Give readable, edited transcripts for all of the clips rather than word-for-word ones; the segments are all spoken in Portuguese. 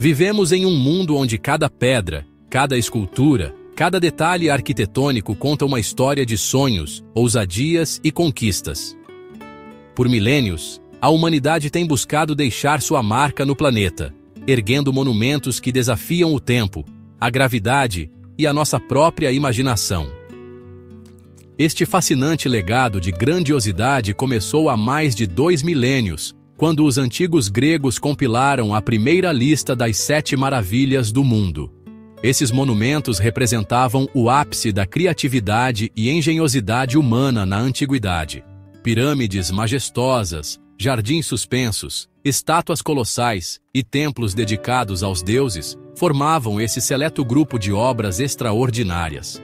Vivemos em um mundo onde cada pedra, cada escultura, cada detalhe arquitetônico conta uma história de sonhos, ousadias e conquistas. Por milênios, a humanidade tem buscado deixar sua marca no planeta, erguendo monumentos que desafiam o tempo, a gravidade e a nossa própria imaginação. Este fascinante legado de grandiosidade começou há mais de 2 milênios, quando os antigos gregos compilaram a primeira lista das 7 maravilhas do mundo. Esses monumentos representavam o ápice da criatividade e engenhosidade humana na antiguidade. Pirâmides majestosas, jardins suspensos, estátuas colossais e templos dedicados aos deuses formavam esse seleto grupo de obras extraordinárias.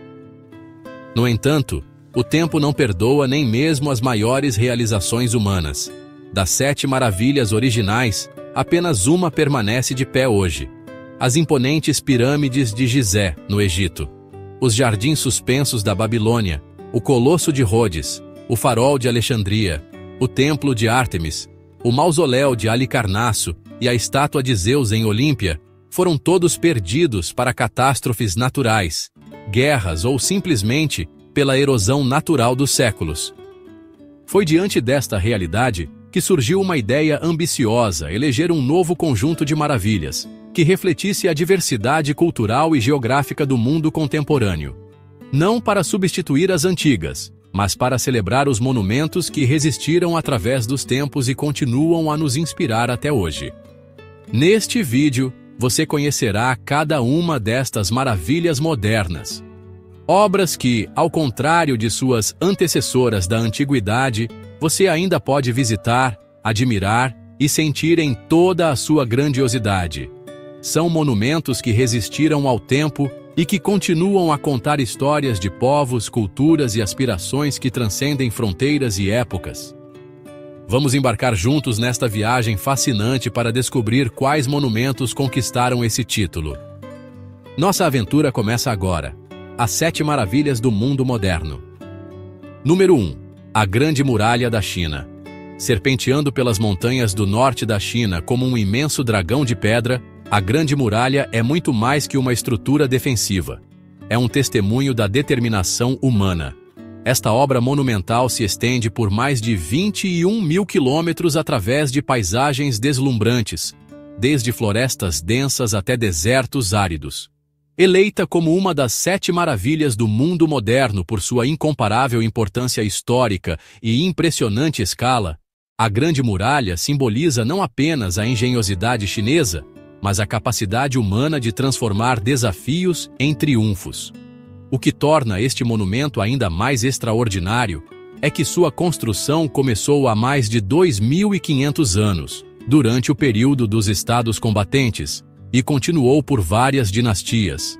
No entanto, o tempo não perdoa nem mesmo as maiores realizações humanas. Das 7 maravilhas originais, apenas uma permanece de pé hoje: as imponentes pirâmides de Gizé, no Egito, os jardins suspensos da Babilônia, o Colosso de Rhodes, o Farol de Alexandria, o Templo de Ártemis, o Mausoléu de Halicarnasso e a estátua de Zeus em Olímpia foram todos perdidos para catástrofes naturais, guerras ou simplesmente pela erosão natural dos séculos. Foi diante desta realidade que surgiu uma ideia ambiciosa: eleger um novo conjunto de maravilhas, que refletisse a diversidade cultural e geográfica do mundo contemporâneo. Não para substituir as antigas, mas para celebrar os monumentos que resistiram através dos tempos e continuam a nos inspirar até hoje. Neste vídeo, você conhecerá cada uma destas maravilhas modernas. Obras que, ao contrário de suas antecessoras da antiguidade, você ainda pode visitar, admirar e sentir em toda a sua grandiosidade. São monumentos que resistiram ao tempo e que continuam a contar histórias de povos, culturas e aspirações que transcendem fronteiras e épocas. Vamos embarcar juntos nesta viagem fascinante para descobrir quais monumentos conquistaram esse título. Nossa aventura começa agora. As 7 maravilhas do mundo moderno. Número 1. A Grande Muralha da China. Serpenteando pelas montanhas do norte da China como um imenso dragão de pedra, a Grande Muralha é muito mais que uma estrutura defensiva. É um testemunho da determinação humana. Esta obra monumental se estende por mais de 21 mil quilômetros através de paisagens deslumbrantes, desde florestas densas até desertos áridos. Eleita como uma das 7 maravilhas do mundo moderno por sua incomparável importância histórica e impressionante escala, a Grande Muralha simboliza não apenas a engenhosidade chinesa, mas a capacidade humana de transformar desafios em triunfos. O que torna este monumento ainda mais extraordinário é que sua construção começou há mais de 2.500 anos, durante o período dos estados combatentes, e continuou por várias dinastias.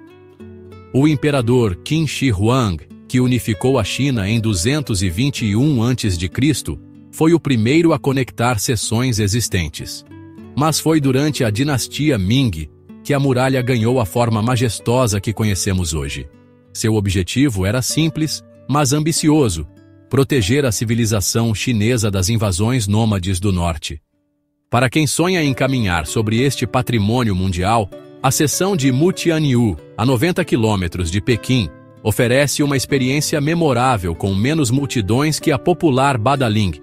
O imperador Qin Shi Huang, que unificou a China em 221 a.C., foi o primeiro a conectar seções existentes. Mas foi durante a dinastia Ming que a muralha ganhou a forma majestosa que conhecemos hoje. Seu objetivo era simples, mas ambicioso: proteger a civilização chinesa das invasões nômades do norte. Para quem sonha em caminhar sobre este patrimônio mundial, a seção de Mutianyu, a 90 quilômetros de Pequim, oferece uma experiência memorável com menos multidões que a popular Badaling.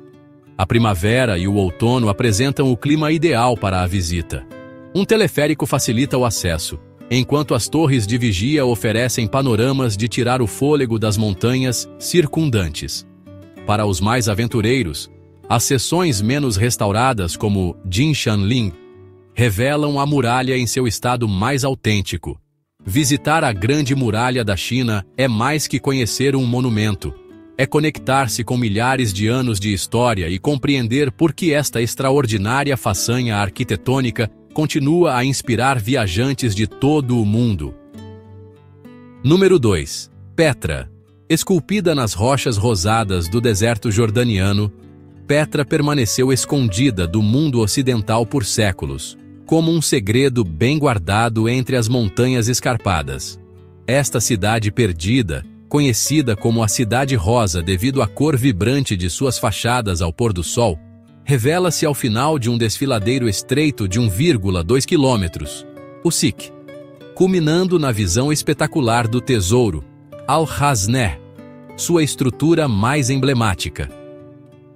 A primavera e o outono apresentam o clima ideal para a visita. Um teleférico facilita o acesso, enquanto as torres de vigia oferecem panoramas de tirar o fôlego das montanhas circundantes. Para os mais aventureiros, as seções menos restauradas, como Jinshanling, revelam a muralha em seu estado mais autêntico. Visitar a Grande Muralha da China é mais que conhecer um monumento. É conectar-se com milhares de anos de história e compreender por que esta extraordinária façanha arquitetônica continua a inspirar viajantes de todo o mundo. Número 2. Petra. Esculpida nas rochas rosadas do deserto jordaniano, Petra permaneceu escondida do mundo ocidental por séculos, como um segredo bem guardado entre as montanhas escarpadas. Esta cidade perdida, conhecida como a Cidade Rosa devido à cor vibrante de suas fachadas ao pôr do sol, revela-se ao final de um desfiladeiro estreito de 1,2 quilômetros. o Sikh, culminando na visão espetacular do tesouro, Al-Hazneh, sua estrutura mais emblemática.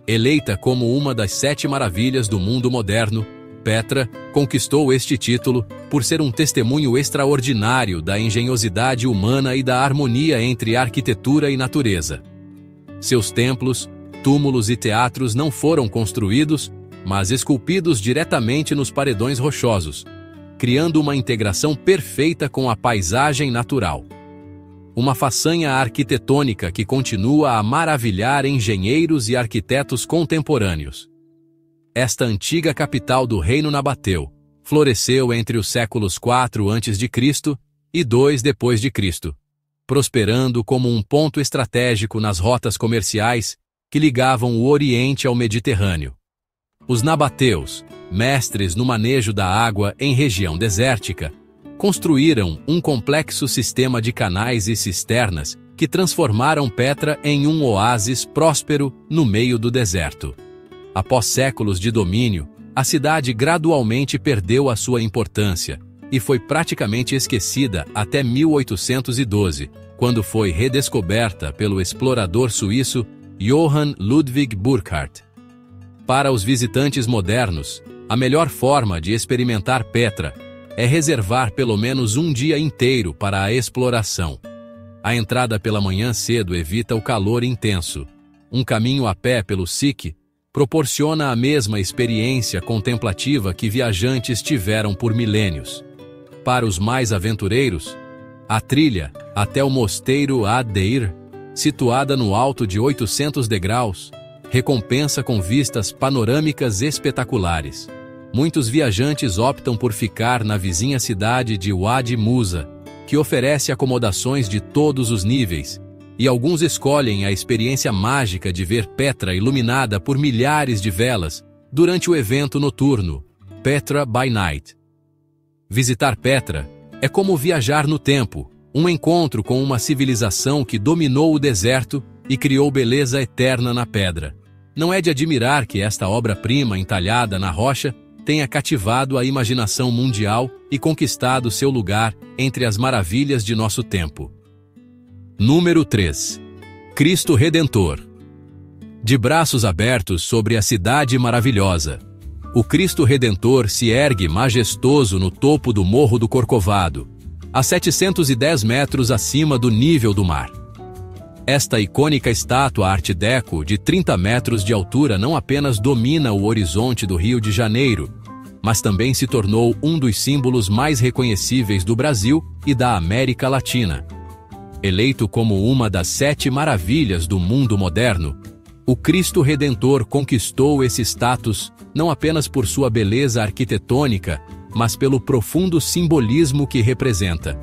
Eleita como uma das 7 maravilhas do mundo moderno, Petra conquistou este título por ser um testemunho extraordinário da engenhosidade humana e da harmonia entre arquitetura e natureza. Seus templos, túmulos e teatros não foram construídos, mas esculpidos diretamente nos paredões rochosos, criando uma integração perfeita com a paisagem natural. Uma façanha arquitetônica que continua a maravilhar engenheiros e arquitetos contemporâneos. Esta antiga capital do reino nabateu floresceu entre os séculos 4 a.C. e 2 d.C., prosperando como um ponto estratégico nas rotas comerciais que ligavam o Oriente ao Mediterrâneo. Os nabateus, mestres no manejo da água em região desértica, construíram um complexo sistema de canais e cisternas que transformaram Petra em um oásis próspero no meio do deserto. Após séculos de domínio, a cidade gradualmente perdeu a sua importância e foi praticamente esquecida até 1812, quando foi redescoberta pelo explorador suíço Johann Ludwig Burckhardt. Para os visitantes modernos, a melhor forma de experimentar Petra é reservar pelo menos um dia inteiro para a exploração. A entrada pela manhã cedo evita o calor intenso. Um caminho a pé pelo Sikh proporciona a mesma experiência contemplativa que viajantes tiveram por milênios. Para os mais aventureiros, a trilha até o mosteiro Ad-Deir, situada no alto de 800 degraus, recompensa com vistas panorâmicas espetaculares. Muitos viajantes optam por ficar na vizinha cidade de Wadi Musa, que oferece acomodações de todos os níveis, e alguns escolhem a experiência mágica de ver Petra iluminada por milhares de velas durante o evento noturno, Petra by Night. Visitar Petra é como viajar no tempo, um encontro com uma civilização que dominou o deserto e criou beleza eterna na pedra. Não é de admirar que esta obra-prima entalhada na rocha tenha cativado a imaginação mundial e conquistado seu lugar entre as maravilhas de nosso tempo. Número 3. Cristo Redentor. De braços abertos sobre a cidade maravilhosa, o Cristo Redentor se ergue majestoso no topo do Morro do Corcovado, a 710 metros acima do nível do mar. Esta icônica estátua Art Deco de 30 metros de altura não apenas domina o horizonte do Rio de Janeiro, mas também se tornou um dos símbolos mais reconhecíveis do Brasil e da América Latina. Eleito como uma das 7 maravilhas do mundo moderno, o Cristo Redentor conquistou esse status não apenas por sua beleza arquitetônica, mas pelo profundo simbolismo que representa.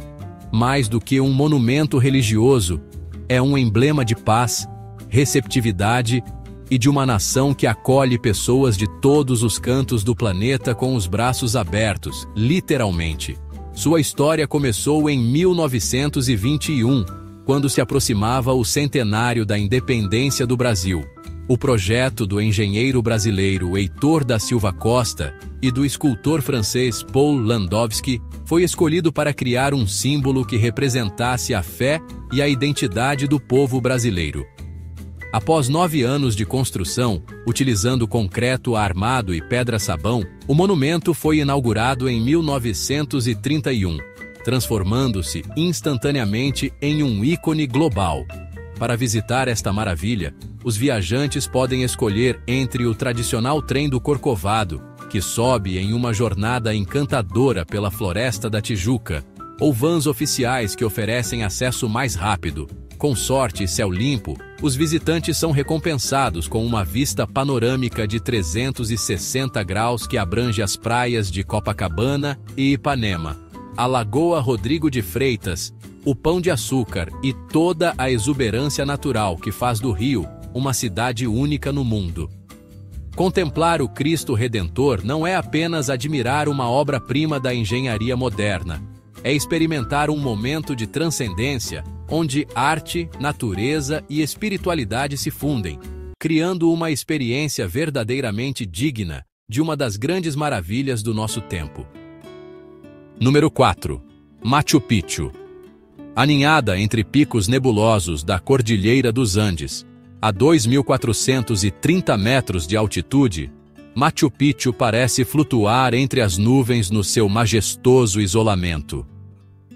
Mais do que um monumento religioso, é um emblema de paz, receptividade e de uma nação que acolhe pessoas de todos os cantos do planeta com os braços abertos, literalmente. Sua história começou em 1921, quando se aproximava o centenário da independência do Brasil. O projeto do engenheiro brasileiro Heitor da Silva Costa e do escultor francês Paul Landowski foi escolhido para criar um símbolo que representasse a fé e a identidade do povo brasileiro. Após 9 anos de construção, utilizando concreto armado e pedra-sabão, o monumento foi inaugurado em 1931, transformando-se instantaneamente em um ícone global. Para visitar esta maravilha, os viajantes podem escolher entre o tradicional trem do Corcovado, que sobe em uma jornada encantadora pela Floresta da Tijuca, ou vans oficiais que oferecem acesso mais rápido. Com sorte e céu limpo, os visitantes são recompensados com uma vista panorâmica de 360 graus que abrange as praias de Copacabana e Ipanema, a Lagoa Rodrigo de Freitas, o Pão de Açúcar e toda a exuberância natural que faz do Rio uma cidade única no mundo. Contemplar o Cristo Redentor não é apenas admirar uma obra-prima da engenharia moderna, é experimentar um momento de transcendência onde arte, natureza e espiritualidade se fundem, criando uma experiência verdadeiramente digna de uma das grandes maravilhas do nosso tempo. Número 4. Machu Picchu. Aninhada entre picos nebulosos da Cordilheira dos Andes, a 2.430 metros de altitude, Machu Picchu parece flutuar entre as nuvens no seu majestoso isolamento.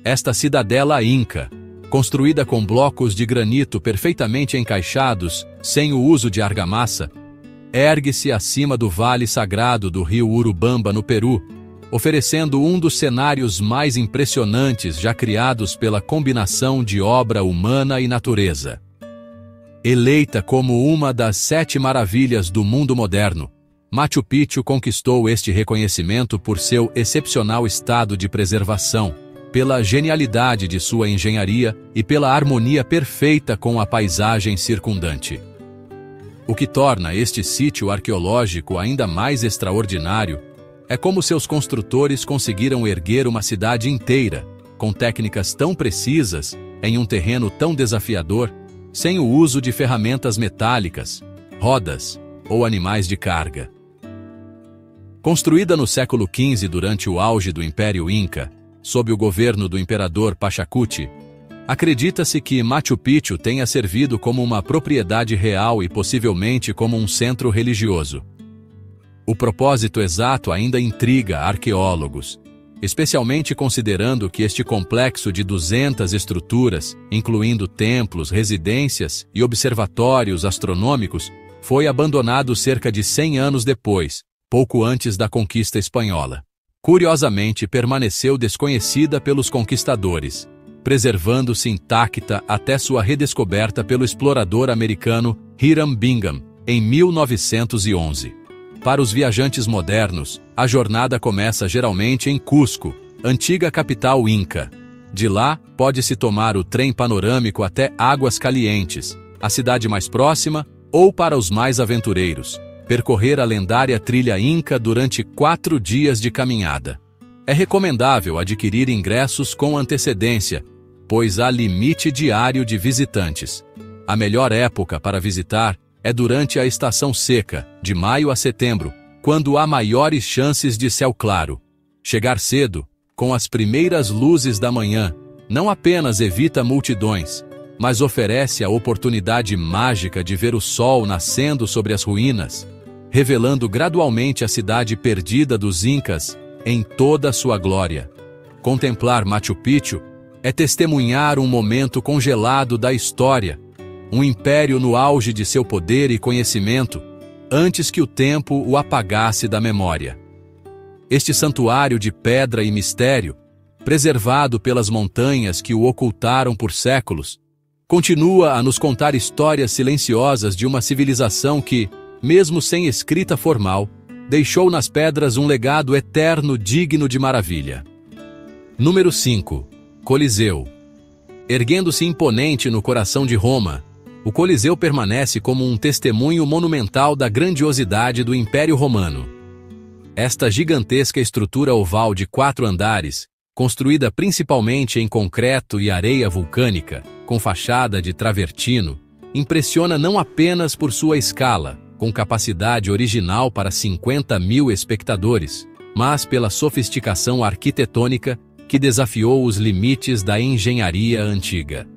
Esta cidadela inca, construída com blocos de granito perfeitamente encaixados, sem o uso de argamassa, ergue-se acima do vale sagrado do rio Urubamba, no Peru, oferecendo um dos cenários mais impressionantes já criados pela combinação de obra humana e natureza. Eleita como uma das 7 maravilhas do mundo moderno, Machu Picchu conquistou este reconhecimento por seu excepcional estado de preservação, pela genialidade de sua engenharia e pela harmonia perfeita com a paisagem circundante. O que torna este sítio arqueológico ainda mais extraordinário é como seus construtores conseguiram erguer uma cidade inteira, com técnicas tão precisas, em um terreno tão desafiador, sem o uso de ferramentas metálicas, rodas ou animais de carga. Construída no século XV durante o auge do Império Inca, sob o governo do imperador Pachacuti, acredita-se que Machu Picchu tenha servido como uma propriedade real e possivelmente como um centro religioso. O propósito exato ainda intriga arqueólogos, especialmente considerando que este complexo de 200 estruturas, incluindo templos, residências e observatórios astronômicos, foi abandonado cerca de 100 anos depois, pouco antes da conquista espanhola. Curiosamente, permaneceu desconhecida pelos conquistadores, preservando-se intacta até sua redescoberta pelo explorador americano Hiram Bingham, em 1911. Para os viajantes modernos, a jornada começa geralmente em Cusco, antiga capital inca. De lá, pode-se tomar o trem panorâmico até Águas Calientes, a cidade mais próxima, ou para os mais aventureiros, percorrer a lendária trilha inca durante 4 dias de caminhada. É recomendável adquirir ingressos com antecedência, pois há limite diário de visitantes. A melhor época para visitar é durante a estação seca, de maio a setembro, quando há maiores chances de céu claro. Chegar cedo, com as primeiras luzes da manhã, não apenas evita multidões, mas oferece a oportunidade mágica de ver o sol nascendo sobre as ruínas, revelando gradualmente a cidade perdida dos Incas em toda a sua glória. Contemplar Machu Picchu é testemunhar um momento congelado da história, um império no auge de seu poder e conhecimento, antes que o tempo o apagasse da memória. Este santuário de pedra e mistério, preservado pelas montanhas que o ocultaram por séculos, continua a nos contar histórias silenciosas de uma civilização que, mesmo sem escrita formal, deixou nas pedras um legado eterno digno de maravilha. Número 5. Coliseu. Erguendo-se imponente no coração de Roma, o Coliseu permanece como um testemunho monumental da grandiosidade do Império Romano. Esta gigantesca estrutura oval de 4 andares, construída principalmente em concreto e areia vulcânica, com fachada de travertino, impressiona não apenas por sua escala, com capacidade original para 50.000 espectadores, mas pela sofisticação arquitetônica que desafiou os limites da engenharia antiga.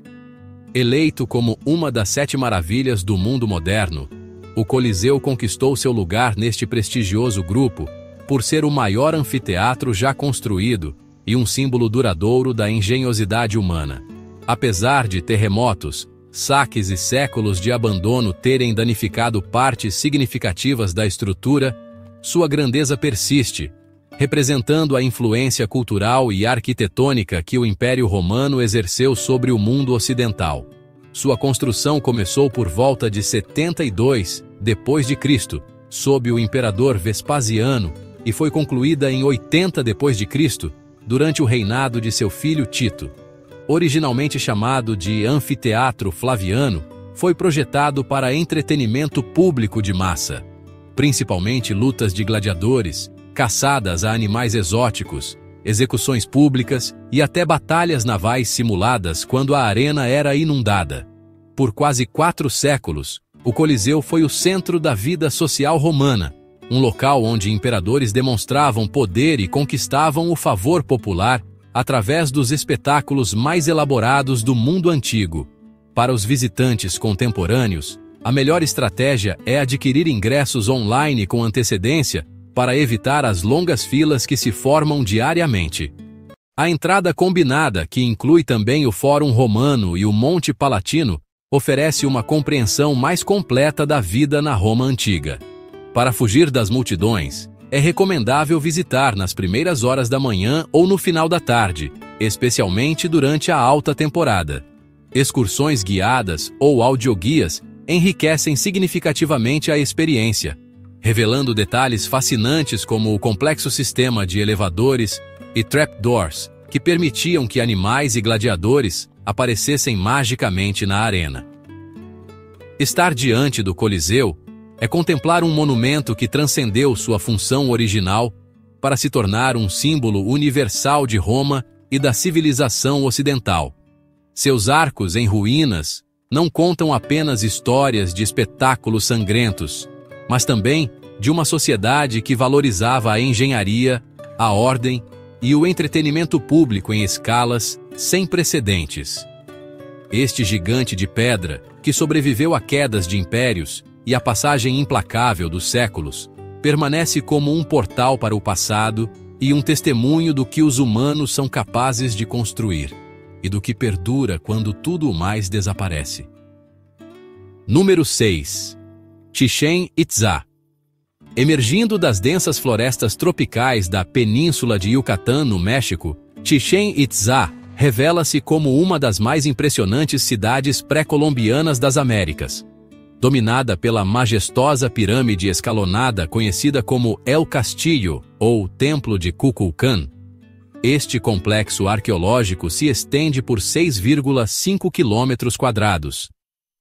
Eleito como uma das 7 maravilhas do mundo moderno, o Coliseu conquistou seu lugar neste prestigioso grupo por ser o maior anfiteatro já construído e um símbolo duradouro da engenhosidade humana. Apesar de terremotos, saques e séculos de abandono terem danificado partes significativas da estrutura, sua grandeza persiste, representando a influência cultural e arquitetônica que o Império Romano exerceu sobre o mundo ocidental. Sua construção começou por volta de 72 d.C., sob o imperador Vespasiano, e foi concluída em 80 d.C., durante o reinado de seu filho Tito. Originalmente chamado de Anfiteatro Flaviano, foi projetado para entretenimento público de massa, principalmente lutas de gladiadores, caçadas a animais exóticos, execuções públicas e até batalhas navais simuladas quando a arena era inundada. Por quase 4 séculos, o Coliseu foi o centro da vida social romana, um local onde imperadores demonstravam poder e conquistavam o favor popular através dos espetáculos mais elaborados do mundo antigo. Para os visitantes contemporâneos, a melhor estratégia é adquirir ingressos online com antecedência para evitar as longas filas que se formam diariamente. A entrada combinada, que inclui também o Fórum Romano e o Monte Palatino, oferece uma compreensão mais completa da vida na Roma antiga. Para fugir das multidões, é recomendável visitar nas primeiras horas da manhã ou no final da tarde, especialmente durante a alta temporada. Excursões guiadas ou audioguias enriquecem significativamente a experiência, revelando detalhes fascinantes como o complexo sistema de elevadores e trapdoors que permitiam que animais e gladiadores aparecessem magicamente na arena. Estar diante do Coliseu é contemplar um monumento que transcendeu sua função original para se tornar um símbolo universal de Roma e da civilização ocidental. Seus arcos em ruínas não contam apenas histórias de espetáculos sangrentos, mas também de uma sociedade que valorizava a engenharia, a ordem e o entretenimento público em escalas sem precedentes. Este gigante de pedra, que sobreviveu a quedas de impérios e a passagem implacável dos séculos, permanece como um portal para o passado e um testemunho do que os humanos são capazes de construir e do que perdura quando tudo mais desaparece. Número 6. Chichén Itzá. Emergindo das densas florestas tropicais da península de Yucatán, no México, Chichén Itzá revela-se como uma das mais impressionantes cidades pré-colombianas das Américas. Dominada pela majestosa pirâmide escalonada conhecida como El Castillo, ou Templo de Kukulcán, este complexo arqueológico se estende por 6,5 km²,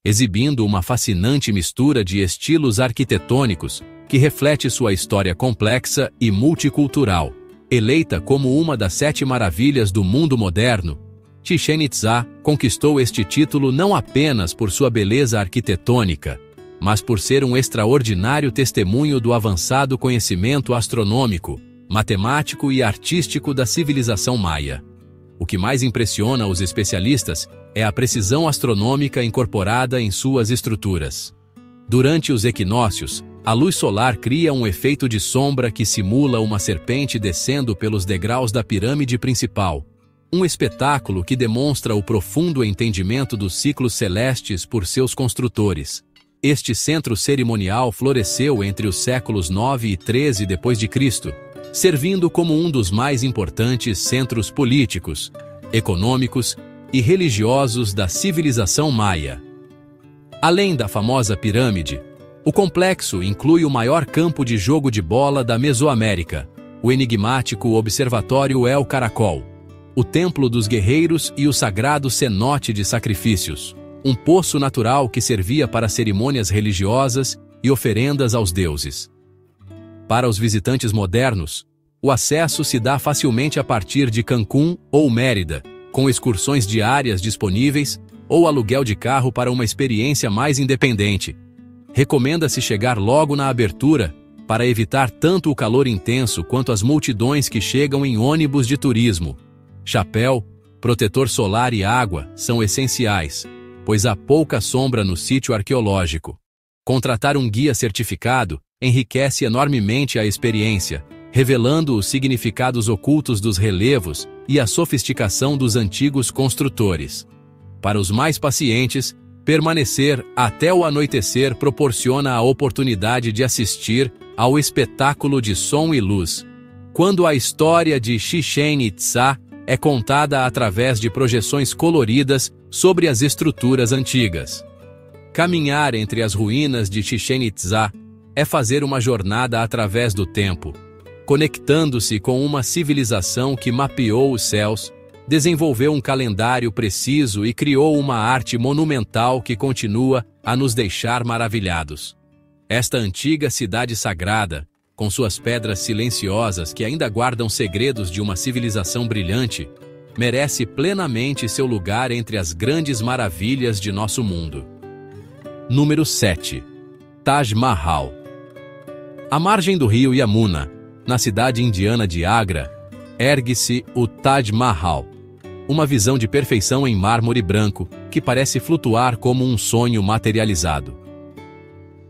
exibindo uma fascinante mistura de estilos arquitetônicos que reflete sua história complexa e multicultural. Eleita como uma das 7 maravilhas do mundo moderno, Chichén Itzá conquistou este título não apenas por sua beleza arquitetônica, mas por ser um extraordinário testemunho do avançado conhecimento astronômico, matemático e artístico da civilização maia. O que mais impressiona os especialistas é a precisão astronômica incorporada em suas estruturas. Durante os equinócios, a luz solar cria um efeito de sombra que simula uma serpente descendo pelos degraus da pirâmide principal, um espetáculo que demonstra o profundo entendimento dos ciclos celestes por seus construtores. Este centro cerimonial floresceu entre os séculos 9 e 13 d.C., servindo como um dos mais importantes centros políticos, econômicos e religiosos da civilização maia. Além da famosa pirâmide, o complexo inclui o maior campo de jogo de bola da Mesoamérica, o enigmático Observatório El Caracol, o Templo dos Guerreiros e o sagrado cenote de sacrifícios, um poço natural que servia para cerimônias religiosas e oferendas aos deuses. Para os visitantes modernos, o acesso se dá facilmente a partir de Cancún ou Mérida, com excursões diárias disponíveis ou aluguel de carro para uma experiência mais independente. Recomenda-se chegar logo na abertura, para evitar tanto o calor intenso quanto as multidões que chegam em ônibus de turismo. Chapéu, protetor solar e água são essenciais, pois há pouca sombra no sítio arqueológico. Contratar um guia certificado enriquece enormemente a experiência, revelando os significados ocultos dos relevos e a sofisticação dos antigos construtores. Para os mais pacientes, permanecer até o anoitecer proporciona a oportunidade de assistir ao espetáculo de som e luz, quando a história de Chichén Itzá é contada através de projeções coloridas sobre as estruturas antigas. Caminhar entre as ruínas de Chichén Itzá é fazer uma jornada através do tempo, conectando-se com uma civilização que mapeou os céus, desenvolveu um calendário preciso e criou uma arte monumental que continua a nos deixar maravilhados. Esta antiga cidade sagrada, com suas pedras silenciosas que ainda guardam segredos de uma civilização brilhante, merece plenamente seu lugar entre as grandes maravilhas de nosso mundo. Número 7. Taj Mahal. À margem do rio Yamuna, na cidade indiana de Agra, ergue-se o Taj Mahal, uma visão de perfeição em mármore branco que parece flutuar como um sonho materializado.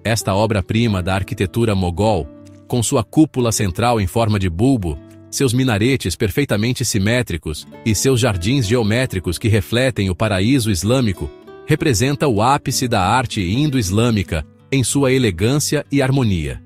Esta obra-prima da arquitetura mogol, com sua cúpula central em forma de bulbo, seus minaretes perfeitamente simétricos e seus jardins geométricos que refletem o paraíso islâmico, representa o ápice da arte indo-islâmica em sua elegância e harmonia.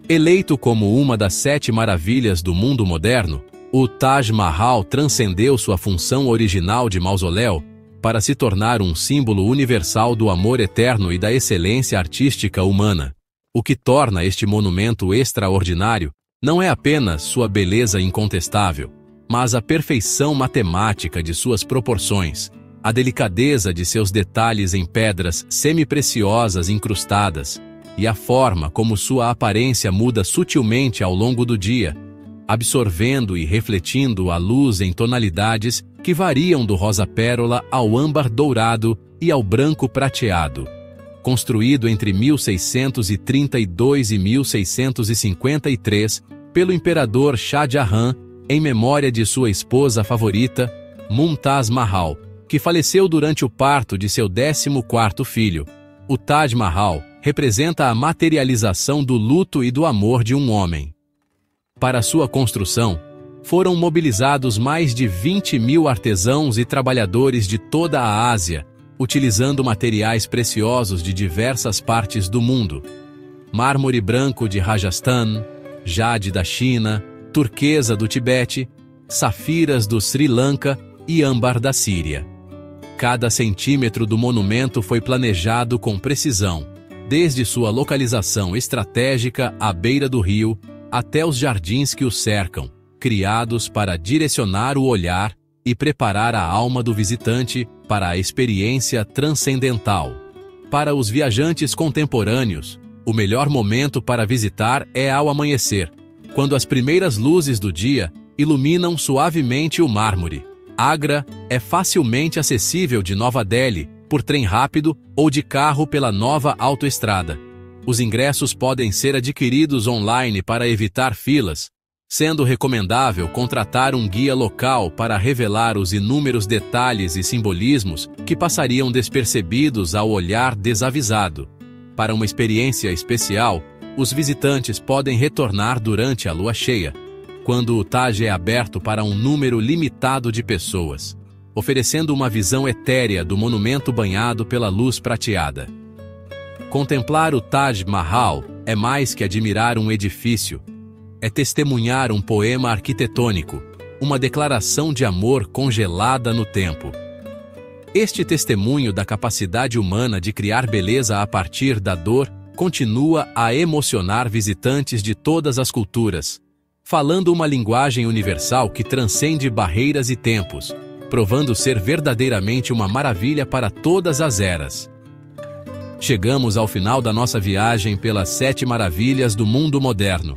Eleito como uma das 7 maravilhas do mundo moderno, o Taj Mahal transcendeu sua função original de mausoléu para se tornar um símbolo universal do amor eterno e da excelência artística humana. O que torna este monumento extraordinário não é apenas sua beleza incontestável, mas a perfeição matemática de suas proporções, a delicadeza de seus detalhes em pedras semi-preciosas incrustadas e a forma como sua aparência muda sutilmente ao longo do dia, absorvendo e refletindo a luz em tonalidades que variam do rosa-pérola ao âmbar dourado e ao branco prateado. Construído entre 1632 e 1653 pelo imperador Shah Jahan em memória de sua esposa favorita, Mumtaz Mahal, que faleceu durante o parto de seu 14º filho. O Taj Mahal representa a materialização do luto e do amor de um homem. Para sua construção, foram mobilizados mais de 20.000 artesãos e trabalhadores de toda a Ásia, utilizando materiais preciosos de diversas partes do mundo. Mármore branco de Rajasthan, jade da China, turquesa do Tibete, safiras do Sri Lanka e âmbar da Síria. Cada centímetro do monumento foi planejado com precisão, desde sua localização estratégica à beira do rio até os jardins que o cercam, criados para direcionar o olhar e preparar a alma do visitante para a experiência transcendental. Para os viajantes contemporâneos, o melhor momento para visitar é ao amanhecer, quando as primeiras luzes do dia iluminam suavemente o mármore. Agra é facilmente acessível de Nova Delhi, por trem rápido ou de carro pela nova autoestrada. Os ingressos podem ser adquiridos online para evitar filas, sendo recomendável contratar um guia local para revelar os inúmeros detalhes e simbolismos que passariam despercebidos ao olhar desavisado. Para uma experiência especial, os visitantes podem retornar durante a lua cheia, quando o Taj é aberto para um número limitado de pessoas, oferecendo uma visão etérea do monumento banhado pela luz prateada. Contemplar o Taj Mahal é mais que admirar um edifício, é testemunhar um poema arquitetônico, uma declaração de amor congelada no tempo. Este testemunho da capacidade humana de criar beleza a partir da dor continua a emocionar visitantes de todas as culturas, falando uma linguagem universal que transcende barreiras e tempos, provando ser verdadeiramente uma maravilha para todas as eras. Chegamos ao final da nossa viagem pelas 7 maravilhas do mundo moderno.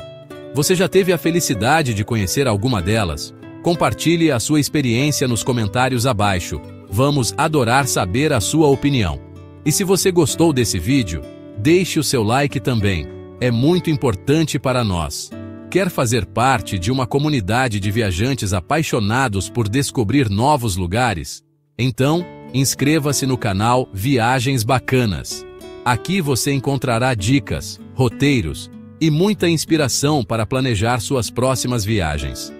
Você já teve a felicidade de conhecer alguma delas? Compartilhe a sua experiência nos comentários abaixo. Vamos adorar saber a sua opinião. E se você gostou desse vídeo, deixe o seu like também. É muito importante para nós. Quer fazer parte de uma comunidade de viajantes apaixonados por descobrir novos lugares? Então, inscreva-se no canal Viagens Bacanas. Aqui você encontrará dicas, roteiros e muita inspiração para planejar suas próximas viagens.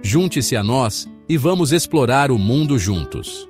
Junte-se a nós e vamos explorar o mundo juntos.